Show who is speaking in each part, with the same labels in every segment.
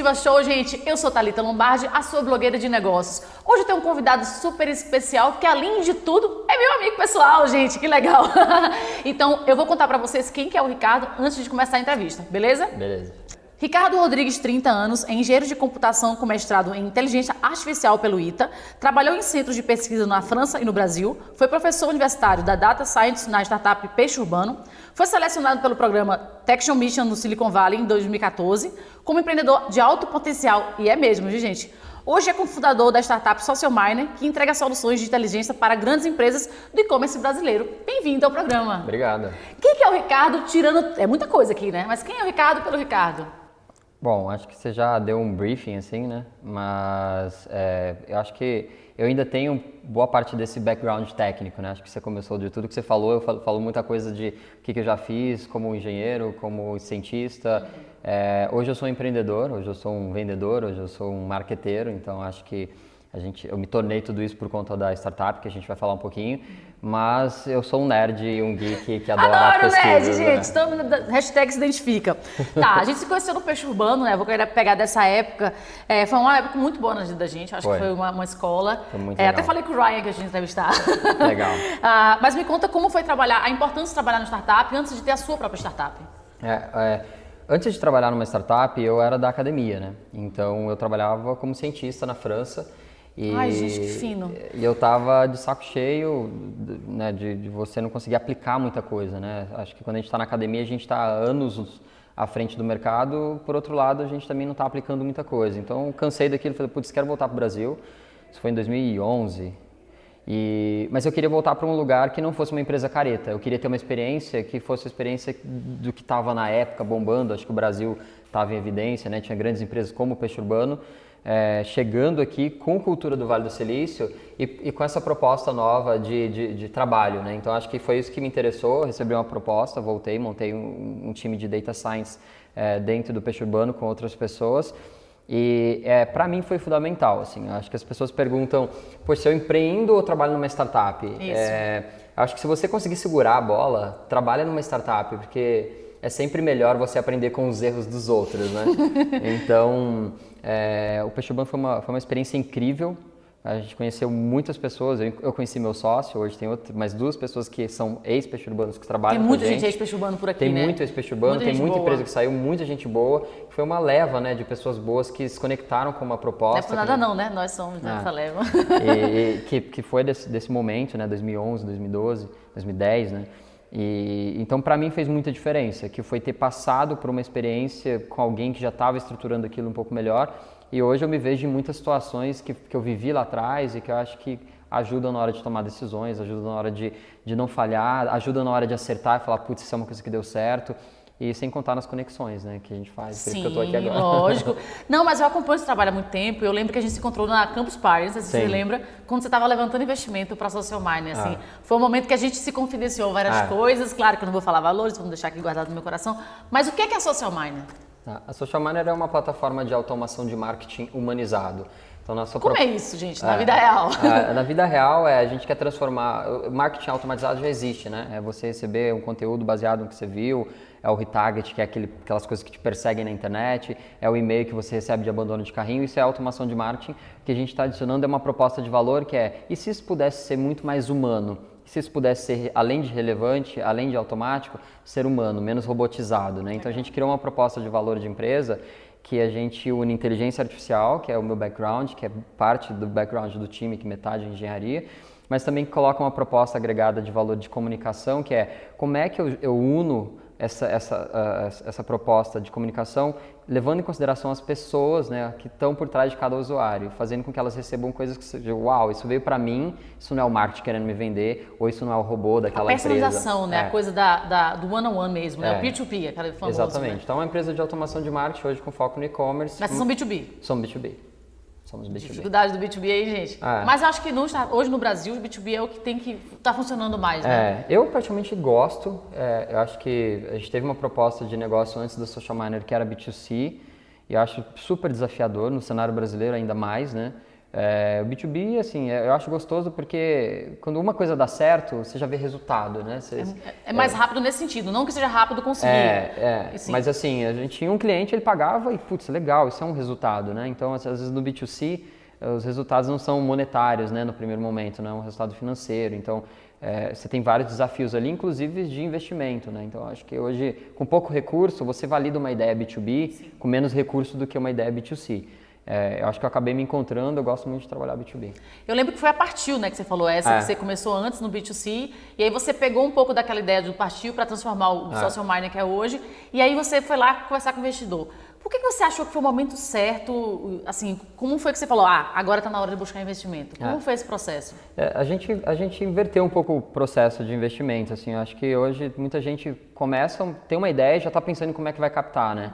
Speaker 1: Executiva Show, gente. Eu sou Thalita Lombardi, a sua blogueira de negócios. Hoje eu tenho um convidado super especial que, além de tudo, é meu amigo pessoal, gente. Que legal. Então, eu vou contar pra vocês quem que é o Ricardo antes de começar a entrevista, beleza?
Speaker 2: Beleza.
Speaker 1: Ricardo Rodrigues, 30 anos, é engenheiro de computação com mestrado em inteligência artificial pelo ITA, trabalhou em centros de pesquisa na França e no Brasil, foi professor universitário da Data Science na startup Peixe Urbano, foi selecionado pelo programa Tech Mission no Silicon Valley em 2014, como empreendedor de alto potencial, e é mesmo, viu, gente? Hoje é cofundador da startup Social Miner, que entrega soluções de inteligência para grandes empresas do e-commerce brasileiro. Bem-vindo ao programa.
Speaker 2: Obrigado.
Speaker 1: Quem que é o Ricardo tirando... É muita coisa aqui, né? Mas quem é o Ricardo pelo Ricardo?
Speaker 2: Bom, acho que você já deu um briefing assim, né? Mas eu acho que eu ainda tenho boa parte desse background técnico, né? Acho que você começou de tudo que você falou, eu falo muita coisa de o que eu já fiz como engenheiro, como cientista. Hoje eu sou um empreendedor, hoje eu sou um vendedor, hoje eu sou um marqueteiro, então acho que eu me tornei tudo isso por conta da startup, que a gente vai falar um pouquinho, mas eu sou um nerd e um geek que adora pesquisas.
Speaker 1: Adoro nerd, gente, então, hashtag se identifica. Tá, a gente se conheceu no Peixe Urbano, né, vou querer pegar dessa época, foi uma época muito boa na vida da gente, acho que foi uma escola.
Speaker 2: Foi muito legal.
Speaker 1: Até falei com o Ryan que a gente entrevistar.
Speaker 2: Legal.
Speaker 1: Mas me conta como foi trabalhar, a importância de trabalhar no startup antes de ter a sua própria startup.
Speaker 2: Antes de trabalhar numa startup, eu era da academia, né? Então eu trabalhava como cientista na França.
Speaker 1: Ai, gente, que fino.
Speaker 2: E eu tava de saco cheio, né, de você não conseguir aplicar muita coisa, né? Acho que quando a gente está na academia, a gente está anos à frente do mercado, por outro lado, a gente também não está aplicando muita coisa. Então, eu cansei daquilo, falei, putz, quero voltar para o Brasil. Isso foi em 2011. Mas eu queria voltar para um lugar que não fosse uma empresa careta. Eu queria ter uma experiência que fosse a experiência do que estava na época bombando. Acho que o Brasil estava em evidência, né? Tinha grandes empresas como o Peixe Urbano, chegando aqui com cultura do Vale do Silício e com essa proposta nova de trabalho, né? Então acho que foi isso que me interessou, recebi uma proposta, voltei, montei um time de Data Science dentro do Peixe Urbano com outras pessoas e para mim foi fundamental, assim, acho que as pessoas perguntam, poxa, se eu empreendo ou trabalho numa startup? Acho que se você conseguir segurar a bola, trabalha numa startup, porque é sempre melhor você aprender com os erros dos outros, né? Então, o Peixe Urbano foi uma experiência incrível. A gente conheceu muitas pessoas. Eu conheci meu sócio, hoje tem mais duas pessoas que são ex-Peixe Urbanos que trabalham com a gente.
Speaker 1: Tem muita gente ex-Peixe Urbano por aqui,
Speaker 2: né?
Speaker 1: Tem
Speaker 2: muito ex-Peixe Urbano, tem muita empresa que saiu, muita gente boa. Foi uma leva, né, de pessoas boas que se conectaram com uma proposta.
Speaker 1: Não é por nada não, né? Nós somos dessa leva.
Speaker 2: Que foi desse momento, né, 2011, 2012, 2010, né? Então, para mim, fez muita diferença, que foi ter passado por uma experiência com alguém que já estava estruturando aquilo um pouco melhor. E hoje eu me vejo em muitas situações que eu vivi lá atrás e que eu acho que ajudam na hora de tomar decisões, ajudam na hora de não falhar, ajudam na hora de acertar e falar, putz, isso é uma coisa que deu certo. E sem contar nas conexões, né, que a gente faz, por isso que eu tô aqui agora.
Speaker 1: Lógico. Não, mas eu acompanho esse trabalho há muito tempo. Eu lembro que a gente se encontrou na Campus Party, não sei se você lembra, quando você estava levantando investimento para a Social Miner, assim. Foi um momento que a gente se confidenciou várias coisas. Claro que eu não vou falar valores, vamos deixar aqui guardado no meu coração. Mas o que é a Social Miner?
Speaker 2: A Social Miner é uma plataforma de automação de marketing humanizado. Então,
Speaker 1: Como é isso, gente, na vida real?
Speaker 2: Na vida real, a gente quer transformar... O marketing automatizado já existe, né? É você receber um conteúdo baseado no que você viu, é o retarget, que é aquelas coisas que te perseguem na internet, é o e-mail que você recebe de abandono de carrinho, isso é automação de marketing. O que a gente está adicionando é uma proposta de valor que e se isso pudesse ser muito mais humano? Se isso pudesse ser, além de relevante, além de automático, ser humano, menos robotizado, né? Então a gente criou uma proposta de valor de empresa que a gente une inteligência artificial, que é o meu background, que é parte do background do time, que metade é engenharia, mas também coloca uma proposta agregada de valor de comunicação, que como é que eu uno essa proposta de comunicação, levando em consideração as pessoas, né, que estão por trás de cada usuário, fazendo com que elas recebam coisas que sejam, uau, isso veio para mim, isso não é o marketing querendo me vender, ou isso não é o robô daquela empresa. A
Speaker 1: personalização, né, a coisa do one-on-one mesmo, né, o P2P, aquele famoso.
Speaker 2: Exatamente.
Speaker 1: Né?
Speaker 2: Então, é uma empresa de automação de marketing hoje com foco no e-commerce.
Speaker 1: Mas vocês são B2B?
Speaker 2: Somos B2B. Somos B2B.
Speaker 1: Dificuldade do B2B aí, gente. Mas eu acho que hoje no Brasil o B2B é o que tem que tá funcionando mais, né?
Speaker 2: Eu praticamente gosto. Eu acho que a gente teve uma proposta de negócio antes da Social Miner que era B2C e eu acho super desafiador no cenário brasileiro ainda mais, né? O B2B, assim, eu acho gostoso porque quando uma coisa dá certo, você já vê resultado, né?
Speaker 1: É mais rápido nesse sentido, não que seja rápido conseguir.
Speaker 2: Mas assim, a gente tinha um cliente, ele pagava e, putz, legal, isso é um resultado, né? Então, às vezes no B2C, os resultados não são monetários, né, no primeiro momento, né? É um resultado financeiro. Então, você tem vários desafios ali, inclusive de investimento, né? Então, acho que hoje, com pouco recurso, você valida uma ideia B2B Sim. com menos recurso do que uma ideia B2C. Eu acho que eu acabei me encontrando, eu gosto muito de trabalhar B2B.
Speaker 1: Eu lembro que foi a Partiu, né, que você falou, que você começou antes no B2C, e aí você pegou um pouco daquela ideia do Partiu para transformar o Social Miner que é hoje, e aí você foi lá conversar com o investidor. Por que você achou que foi o momento certo, assim, como foi que você falou, agora está na hora de buscar investimento? Como foi esse processo?
Speaker 2: A gente inverteu um pouco o processo de investimento, assim, acho que hoje muita gente tem uma ideia e já está pensando em como é que vai captar, né?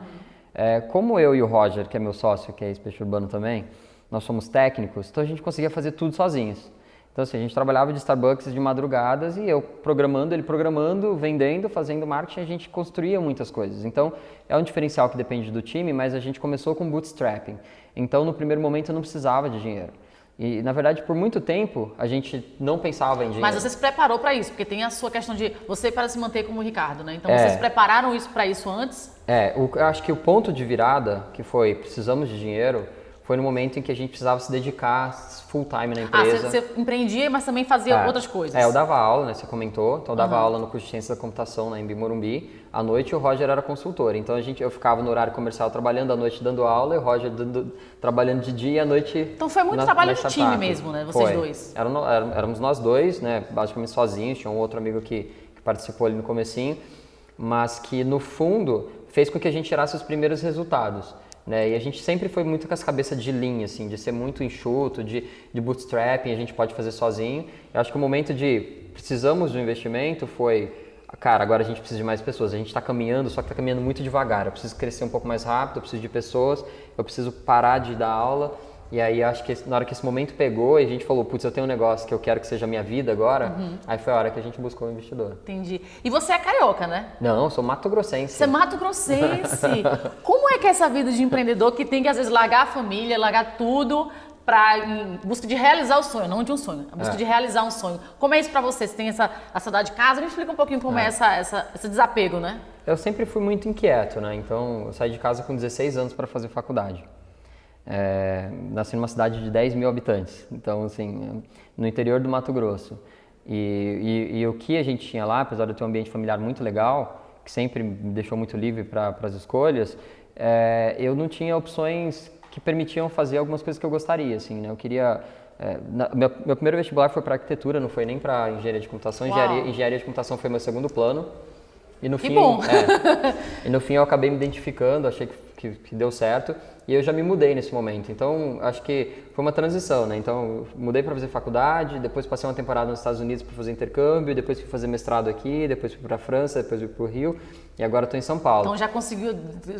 Speaker 2: Como eu e o Roger, que é meu sócio, que é ex-peixe urbano também, nós somos técnicos, então a gente conseguia fazer tudo sozinhos. Então assim, a gente trabalhava de Starbucks de madrugadas e eu programando, ele programando, vendendo, fazendo marketing, a gente construía muitas coisas. Então é um diferencial que depende do time, mas a gente começou com bootstrapping. Então no primeiro momento eu não precisava de dinheiro. E, na verdade, por muito tempo, a gente não pensava em dinheiro.
Speaker 1: Mas você se preparou para isso, porque tem a sua questão de você para se manter como o Ricardo, né? Então, vocês prepararam isso para isso antes?
Speaker 2: Eu acho que o ponto de virada, que foi precisamos de dinheiro, foi no momento em que a gente precisava se dedicar full time na empresa.
Speaker 1: Você empreendia, mas também fazia outras coisas.
Speaker 2: Eu dava aula, né? Você comentou. Então, eu dava aula no curso de Ciência da Computação na Embi Morumbi. À noite, o Roger era consultor. Então, eu ficava no horário comercial trabalhando, à noite dando aula, e o Roger trabalhando de dia e à noite.
Speaker 1: Então, foi muito trabalho de time mesmo, né? Vocês dois.
Speaker 2: Éramos nós dois, né? Basicamente sozinhos. Tinha um outro amigo que participou ali no comecinho, mas que, no fundo, fez com que a gente tirasse os primeiros resultados. Né? E a gente sempre foi muito com essa cabeça de linha, assim, de ser muito enxuto, de bootstrapping, a gente pode fazer sozinho. Eu acho que o momento de precisamos de um investimento foi, cara, agora a gente precisa de mais pessoas. A gente está caminhando, só que está caminhando muito devagar. Eu preciso crescer um pouco mais rápido, eu preciso de pessoas, eu preciso parar de dar aula. E aí acho que na hora que esse momento pegou e a gente falou, putz, eu tenho um negócio que eu quero que seja a minha vida agora, aí foi a hora que a gente buscou um investidor.
Speaker 1: Entendi. E você é carioca, né?
Speaker 2: Não, eu sou mato-grossense.
Speaker 1: Você é mato-grossense. Como é que é essa vida de empreendedor que tem que às vezes largar a família, largar tudo em busca de realizar o sonho, não de um sonho, a busca de realizar um sonho. Como é isso pra você? Você tem essa saudade de casa? Me explica um pouquinho como é esse desapego, né?
Speaker 2: Eu sempre fui muito inquieto, né? Então eu saí de casa com 16 anos para fazer faculdade. Nasci numa cidade de 10 mil habitantes, então assim, no interior do Mato Grosso. E o que a gente tinha lá, apesar de eu ter um ambiente familiar muito legal, que sempre me deixou muito livre para as escolhas, eu não tinha opções que permitiam fazer algumas coisas que eu gostaria, assim, né? Eu queria... meu primeiro vestibular foi para arquitetura, não foi nem para engenharia de computação. Engenharia de computação foi meu segundo plano. E no fim,
Speaker 1: bom!
Speaker 2: E no fim eu acabei me identificando, achei que deu certo. E eu já me mudei nesse momento, então acho que foi uma transição, né? Então eu mudei para fazer faculdade, depois passei uma temporada nos Estados Unidos para fazer intercâmbio, depois fui fazer mestrado aqui, depois fui para a França, depois fui para o Rio e agora estou em São Paulo.
Speaker 1: Então já conseguiu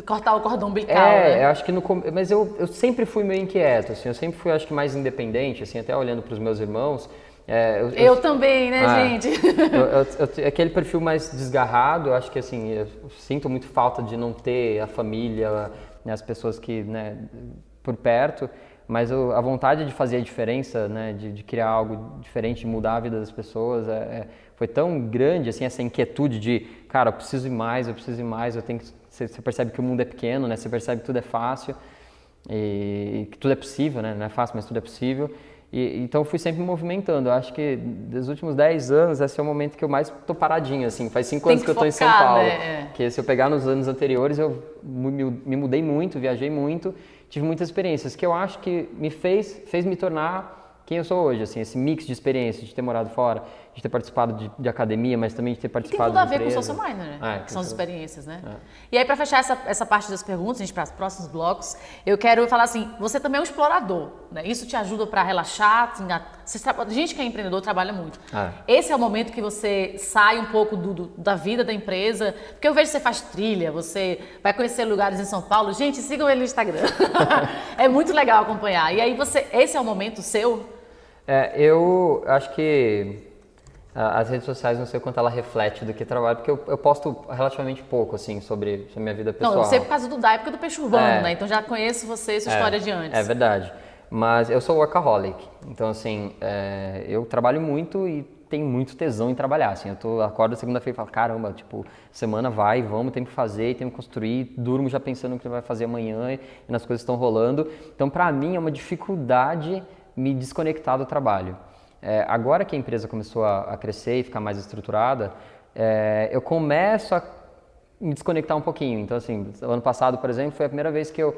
Speaker 1: cortar o cordão umbilical, né?
Speaker 2: Eu acho que mas eu sempre fui meio inquieto, assim, eu sempre fui acho que mais independente, assim, até olhando para os meus irmãos.
Speaker 1: Eu também, né, gente?
Speaker 2: Aquele perfil mais desgarrado, eu acho que assim, eu sinto muito falta de não ter a família, né, as pessoas que, né, por perto, mas a vontade de fazer a diferença, né, de criar algo diferente, de mudar a vida das pessoas, foi tão grande, assim, essa inquietude de, cara, eu preciso ir mais, você percebe que o mundo é pequeno, né, você percebe que tudo é fácil, e que tudo é possível, né, não é fácil, mas tudo é possível. Então eu fui sempre me movimentando. Eu acho que dos últimos 10 anos esse é o momento que eu mais tô paradinho, assim. Faz 5 anos que eu tô em São Paulo. Né? Que se eu pegar nos anos anteriores, eu me mudei muito, viajei muito, tive muitas experiências que eu acho que fez me tornar quem eu sou hoje, assim, esse mix de experiências, de ter morado fora, de ter participado de academia, mas também de ter participado de empresa.
Speaker 1: Tem tudo a ver com o Social Miner, né? Que são as experiências, né? E aí, para fechar essa parte das perguntas, a gente para os próximos blocos, eu quero falar assim, você também é um explorador, né? Isso te ajuda para relaxar, gente que é empreendedor trabalha muito. Esse é o momento que você sai um pouco da vida da empresa, porque eu vejo que você faz trilha, você vai conhecer lugares em São Paulo. Gente, sigam ele no Instagram. É muito legal acompanhar. E aí, esse é o momento seu?
Speaker 2: Eu acho que as redes sociais, não sei o quanto ela reflete do que trabalho, porque eu posto relativamente pouco, assim, sobre a minha vida pessoal.
Speaker 1: Não, eu sei por causa da época do Peixe Urbano, né? Então já conheço você, sua história de antes.
Speaker 2: É verdade. Mas eu sou workaholic, então assim, eu trabalho muito e tenho muito tesão em trabalhar, assim, acordo segunda-feira e falo, caramba, tipo, semana vai, vamos, tem que fazer, tem que construir, durmo já pensando no que vai fazer amanhã e nas coisas que estão rolando. Então, para mim, é uma dificuldade me desconectar do trabalho. Agora que a empresa começou a crescer e ficar mais estruturada, eu começo a me desconectar um pouquinho. Então, assim, ano passado, por exemplo, foi a primeira vez que eu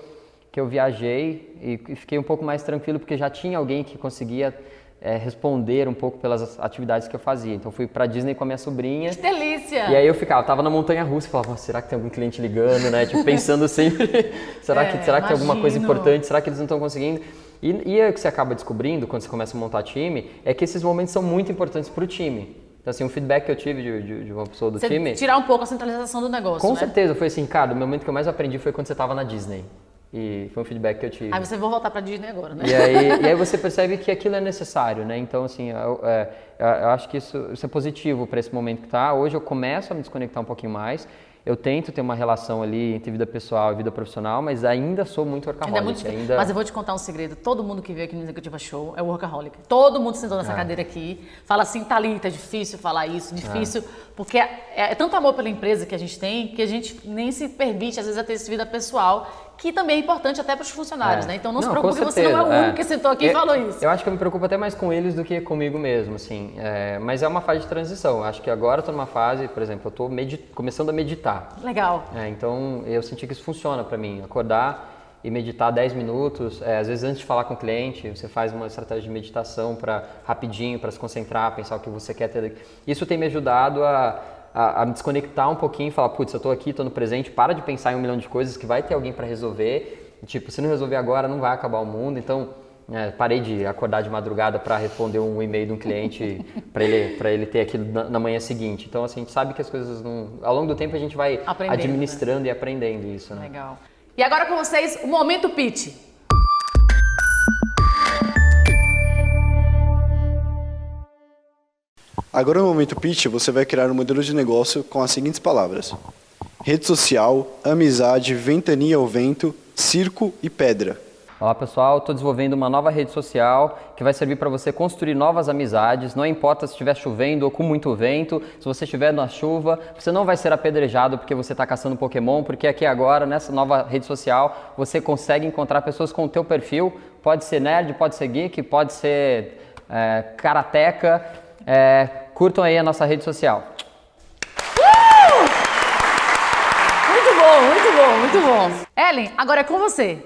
Speaker 2: viajei e fiquei um pouco mais tranquilo, porque já tinha alguém que conseguia responder um pouco pelas atividades que eu fazia. Então, fui pra Disney com a minha sobrinha.
Speaker 1: Que delícia!
Speaker 2: E aí eu tava na montanha-russa e falava, será que tem algum cliente ligando, né? Tipo, pensando sempre, será que tem alguma coisa importante? Será que eles não estão conseguindo? E o que você acaba descobrindo quando você começa a montar time é que esses momentos são muito importantes para o time. Então, assim, o feedback que eu tive de uma pessoa do time...
Speaker 1: Tirar um pouco a centralização do negócio,
Speaker 2: Com
Speaker 1: né?
Speaker 2: certeza, foi assim, cara, o momento que eu mais aprendi foi quando você estava na Disney. E foi um feedback que eu tive.
Speaker 1: Aí você vai voltar pra Disney agora, né?
Speaker 2: E aí você percebe que aquilo é necessário, né? Então, assim, eu acho que isso é positivo para esse momento que tá. Hoje eu começo a me desconectar um pouquinho mais. Eu tento ter uma relação ali entre vida pessoal e vida profissional, mas ainda sou muito workaholic.
Speaker 1: Mas eu vou te contar um segredo. Todo mundo que veio aqui no Executiva Show é workaholic. Todo mundo sentou nessa cadeira aqui, fala assim, Thalita, é difícil falar isso, difícil, porque é tanto amor pela empresa que a gente tem, que a gente nem se permite, às vezes, a ter essa vida pessoal, que também é importante até para os funcionários, né? Então não se preocupe, você não é o único que sentou aqui e falou isso.
Speaker 2: Eu acho que eu me preocupo até mais com eles do que comigo mesmo, assim. Mas é uma fase de transição. Eu acho que agora eu tô numa fase, por exemplo, eu tô começando a meditar.
Speaker 1: Legal.
Speaker 2: Então eu senti que isso funciona para mim. Acordar e meditar 10 minutos, às vezes antes de falar com o cliente, você faz uma estratégia de meditação rapidinho, para se concentrar, pensar o que você quer ter. Isso tem me ajudado a me desconectar um pouquinho e falar, putz, eu tô aqui, tô no presente, para de pensar em 1 milhão de coisas que vai ter alguém para resolver. Tipo, se não resolver agora, não vai acabar o mundo. Então, parei de acordar de madrugada para responder um e-mail de um cliente para ele ter aquilo na manhã seguinte. Então, assim, a gente sabe que as coisas não... Ao longo do tempo a gente vai administrando, né? E aprendendo isso, né?
Speaker 1: Legal. E agora com vocês, o Momento Pitch.
Speaker 3: Agora no Momento Pitch, você vai criar um modelo de negócio com as seguintes palavras: rede social, amizade, ventania ao vento, circo e pedra.
Speaker 2: Olá pessoal, estou desenvolvendo uma nova rede social que vai servir para você construir novas amizades. Não importa se estiver chovendo ou com muito vento, se você estiver na chuva, você não vai ser apedrejado porque você está caçando Pokémon, porque aqui agora, nessa nova rede social, você consegue encontrar pessoas com o teu perfil. Pode ser nerd, pode ser geek, pode ser karateca. Curtam aí a nossa rede social.
Speaker 1: Muito bom, muito bom, muito bom. Ellen, agora é com você.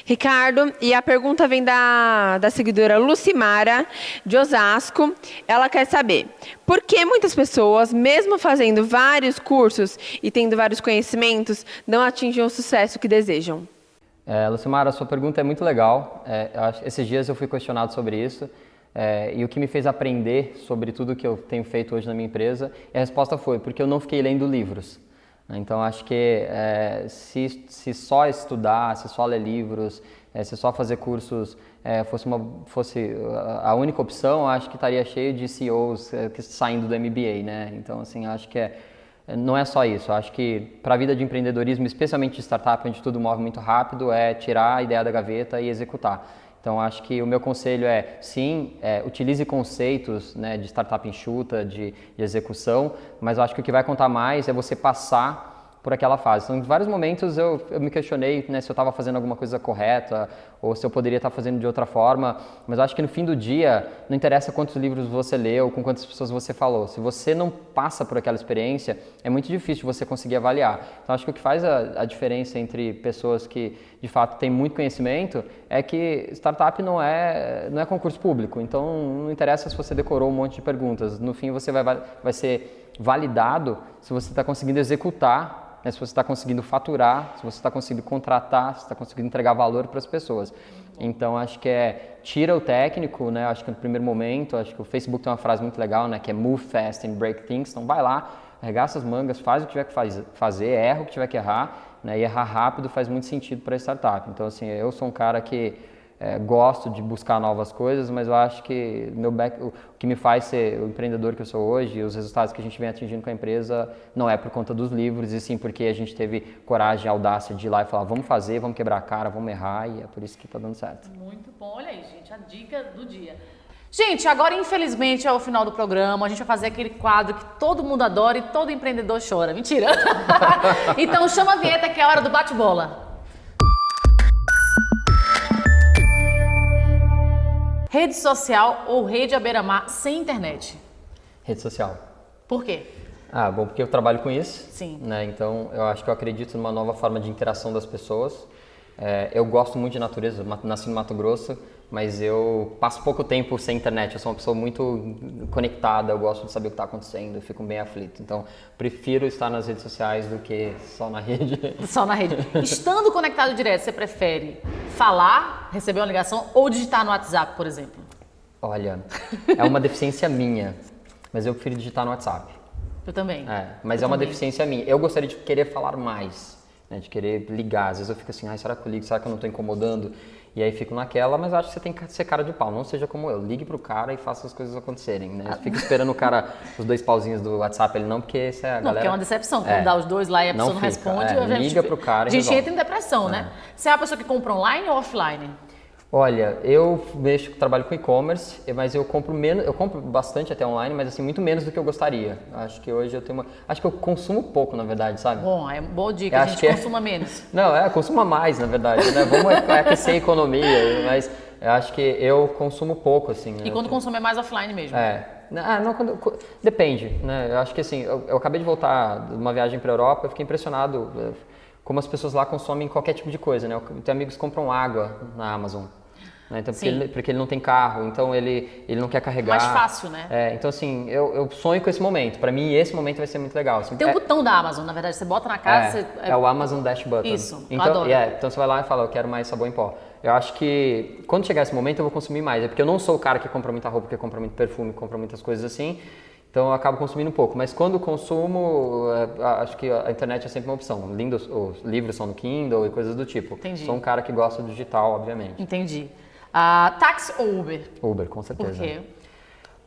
Speaker 4: Ricardo, e a pergunta vem da seguidora Lucimara, de Osasco. Ela quer saber, por que muitas pessoas, mesmo fazendo vários cursos e tendo vários conhecimentos, não atingem o sucesso que desejam?
Speaker 2: Lucimara, a sua pergunta é muito legal. Esses dias eu fui questionado sobre isso. E o que me fez aprender sobre tudo que eu tenho feito hoje na minha empresa, e a resposta foi, porque eu não fiquei lendo livros. Então, acho que se só estudar, se só ler livros, se só fazer cursos fosse a única opção, acho que estaria cheio de CEOs saindo do MBA, né? Então, assim, acho que não é só isso. Acho que para a vida de empreendedorismo, especialmente de startup, onde tudo move muito rápido, é tirar a ideia da gaveta e executar. Então, acho que o meu conselho sim, utilize conceitos, né, de startup enxuta, de execução, mas eu acho que o que vai contar mais é você passar por aquela fase. Então, em vários momentos eu me questionei, né, se eu estava fazendo alguma coisa correta ou se eu poderia estar fazendo de outra forma, mas eu acho que no fim do dia não interessa quantos livros você leu, com quantas pessoas você falou. Se você não passa por aquela experiência, é muito difícil você conseguir avaliar. Então, acho que o que faz a diferença entre pessoas que, de fato, têm muito conhecimento é que startup não é concurso público. Então, não interessa se você decorou um monte de perguntas. No fim, você vai ser validado se você está conseguindo executar, se você está conseguindo faturar, se você está conseguindo contratar, se está conseguindo entregar valor para as pessoas. Então, acho que tira o técnico, né? Acho que no primeiro momento, acho que o Facebook tem uma frase muito legal, né? Que é move fast and break things. Então, vai lá, arregaça as mangas, faz o que tiver que fazer, erra o que tiver que errar, né? E errar rápido faz muito sentido para a startup. Então, assim, eu sou um cara que gosto de buscar novas coisas, mas eu acho que o que me faz ser o empreendedor que eu sou hoje, os resultados que a gente vem atingindo com a empresa, não é por conta dos livros, e sim porque a gente teve coragem e audácia de ir lá e falar, vamos fazer, vamos quebrar a cara, vamos errar, e é por isso que está dando certo.
Speaker 1: Muito bom, olha aí, gente, a dica do dia. Gente, agora infelizmente é o final do programa, a gente vai fazer aquele quadro que todo mundo adora e todo empreendedor chora. Mentira! Então chama a vinheta que é a hora do bate-bola. Rede social ou rede à beira-mar sem internet?
Speaker 2: Rede social.
Speaker 1: Por quê?
Speaker 2: Bom, porque eu trabalho com isso.
Speaker 1: Sim.
Speaker 2: Né? Então, eu acho que eu acredito numa nova forma de interação das pessoas. Eu gosto muito de natureza, nasci no Mato Grosso, mas eu passo pouco tempo sem internet. Eu sou uma pessoa muito conectada, eu gosto de saber o que está acontecendo, eu fico bem aflito. Então, prefiro estar nas redes sociais do que só na rede.
Speaker 1: Só na rede. Estando conectado direto, você prefere falar, receber uma ligação ou digitar no WhatsApp, por exemplo?
Speaker 2: Olha, é uma deficiência minha, mas eu prefiro digitar no WhatsApp.
Speaker 1: Eu também.
Speaker 2: Mas é uma deficiência minha. Eu gostaria de querer falar mais, né, de querer ligar. Às vezes eu fico assim, será que eu ligo? Será que eu não estou incomodando? E aí fico naquela, mas acho que você tem que ser cara de pau, não seja como eu. Ligue pro cara e faça as coisas acontecerem, né? Fica esperando o cara, os 2 pauzinhos do WhatsApp, ele não, porque essa é a galera...
Speaker 1: Não, porque é uma decepção, quando dá os 2 lá e a pessoa não responde,
Speaker 2: liga pro cara e
Speaker 1: a gente
Speaker 2: resolve.
Speaker 1: entra em depressão, né? Você é a pessoa que compra online ou offline?
Speaker 2: Olha, eu trabalho com e-commerce, mas eu compro bastante até online, mas assim, muito menos do que eu gostaria. Acho que hoje acho que eu consumo pouco, na verdade, sabe?
Speaker 1: Bom, é boa dica, a gente consuma menos.
Speaker 2: Não, consuma mais, na verdade, né? Vamos aquecer a economia, mas eu acho que eu consumo pouco, assim. Né?
Speaker 1: E quando consome é mais offline mesmo?
Speaker 2: Depende, né? Eu acho que assim, eu acabei de voltar de uma viagem para a Europa, eu fiquei impressionado como as pessoas lá consomem qualquer tipo de coisa, né? Eu tenho amigos que compram água na Amazon. Né? Então, porque ele não tem carro, então ele não quer carregar.
Speaker 1: Mais fácil, né?
Speaker 2: Então assim, eu sonho com esse momento. Para mim, esse momento vai ser muito legal. Assim,
Speaker 1: tem um botão da Amazon, na verdade, você bota na casa...
Speaker 2: É o Amazon Dash Button.
Speaker 1: Isso,
Speaker 2: então,
Speaker 1: adoro.
Speaker 2: Então você vai lá e fala, eu quero mais sabão em pó. Eu acho que quando chegar esse momento eu vou consumir mais. É porque eu não sou o cara que compra muita roupa, que compra muito perfume, que compra muitas coisas assim. Então eu acabo consumindo um pouco. Mas quando consumo, acho que a internet é sempre uma opção. Os livros são no Kindle e coisas do tipo.
Speaker 1: Entendi.
Speaker 2: Sou um cara que gosta do digital, obviamente.
Speaker 1: Entendi. Táxi ou Uber?
Speaker 2: Uber, com certeza.
Speaker 1: Por quê?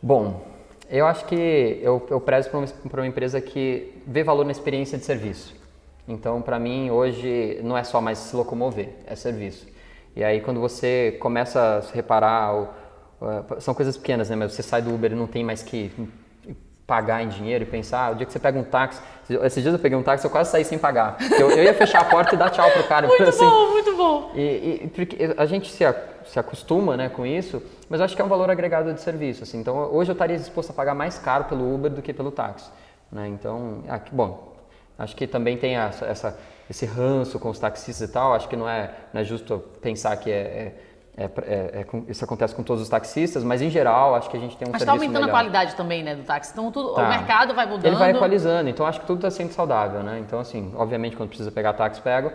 Speaker 2: Bom, eu acho que eu prezo para uma empresa que vê valor na experiência de serviço. Então, para mim, hoje, não é só mais se locomover, é serviço. E aí, quando você começa a se reparar, são coisas pequenas, né? Mas você sai do Uber e não tem mais que pagar em dinheiro e pensar, o dia que você pega um táxi, esses dias eu peguei um táxi, eu quase saí sem pagar. Eu ia fechar a porta e dar tchau pro cara.
Speaker 1: Muito
Speaker 2: assim,
Speaker 1: bom, muito bom.
Speaker 2: E porque a gente se acostuma, né, com isso, mas eu acho que é um valor agregado de serviço. Assim. Então, hoje eu estaria disposto a pagar mais caro pelo Uber do que pelo táxi. Né? Então, bom, acho que também tem esse ranço com os taxistas e tal, acho que não é justo pensar que isso acontece com todos os taxistas, mas em geral acho que a gente tem um serviço melhor.
Speaker 1: Mas está aumentando a qualidade também, né, do táxi. Então o mercado vai mudando.
Speaker 2: Ele vai equalizando, então acho que tudo está sendo saudável, né? Então assim, obviamente quando precisa pegar táxi, pego.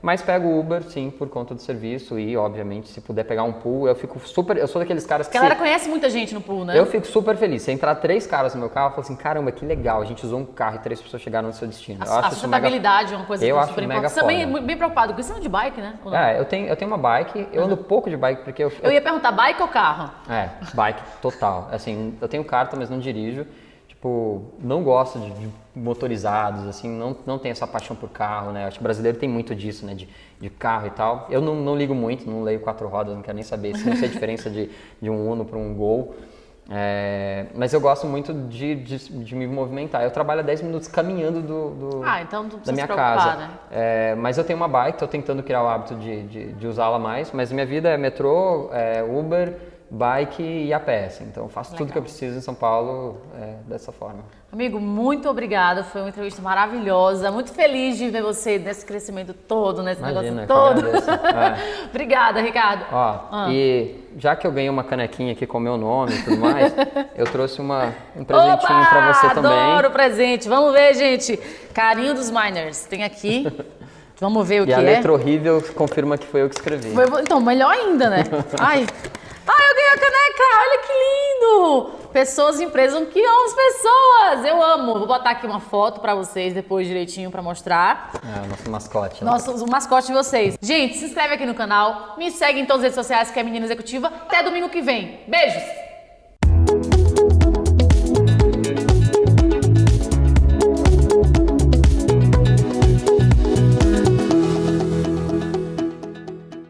Speaker 2: Mas pego o Uber, sim, por conta do serviço e, obviamente, se puder pegar um pool, eu sou daqueles caras que...
Speaker 1: A galera conhece muita gente no pool, né?
Speaker 2: Eu fico super feliz. Se entrar 3 caras no meu carro, eu falo assim, caramba, que legal, a gente usou um carro e 3 pessoas chegaram no seu destino.
Speaker 1: A sustentabilidade é uma coisa que é super importante. Você também é bem preocupado com isso, você anda de bike, né?
Speaker 2: Eu tenho uma bike, eu ando pouco de bike porque
Speaker 1: eu ia perguntar, bike ou carro?
Speaker 2: Bike total. Assim, eu tenho carta, mas não dirijo. Não gosto de motorizados, assim, não tenho essa paixão por carro, né? Acho que o brasileiro tem muito disso, né? De carro e tal. Eu não ligo muito, não leio 4 rodas, não quero nem saber. Não sei a diferença de um Uno para um Gol. Mas eu gosto muito de me movimentar. Eu trabalho há 10 minutos caminhando
Speaker 1: então não
Speaker 2: da minha
Speaker 1: se preocupar,
Speaker 2: casa.
Speaker 1: Né?
Speaker 2: Mas eu tenho uma bike, estou tentando criar o hábito de usá-la mais. Mas minha vida é metrô, Uber, bike e a pé, assim. Então eu faço tudo que eu preciso em São Paulo dessa forma. Amigo, muito obrigada, foi uma entrevista maravilhosa, muito feliz de ver você nesse crescimento todo, nesse negócio todo. Obrigada, Ricardo. E já que eu ganhei uma canequinha aqui com o meu nome e tudo mais, eu trouxe um presentinho para você também. Adoro o presente, vamos ver, gente. Carinho dos Miners, tem aqui. Vamos ver o que é. E a letra horrível confirma que foi eu que escrevi. Então, melhor ainda, né? Ai, eu ganhei a caneca! Olha que lindo!
Speaker 1: Pessoas e empresas que amam as pessoas. Eu amo. Vou botar aqui uma foto pra vocês depois direitinho pra mostrar.
Speaker 2: É, o nosso mascote. Né?
Speaker 1: O mascote de vocês. Gente, se inscreve aqui no canal. Me segue em todas as redes sociais que é Menina Executiva. Até domingo que vem. Beijos!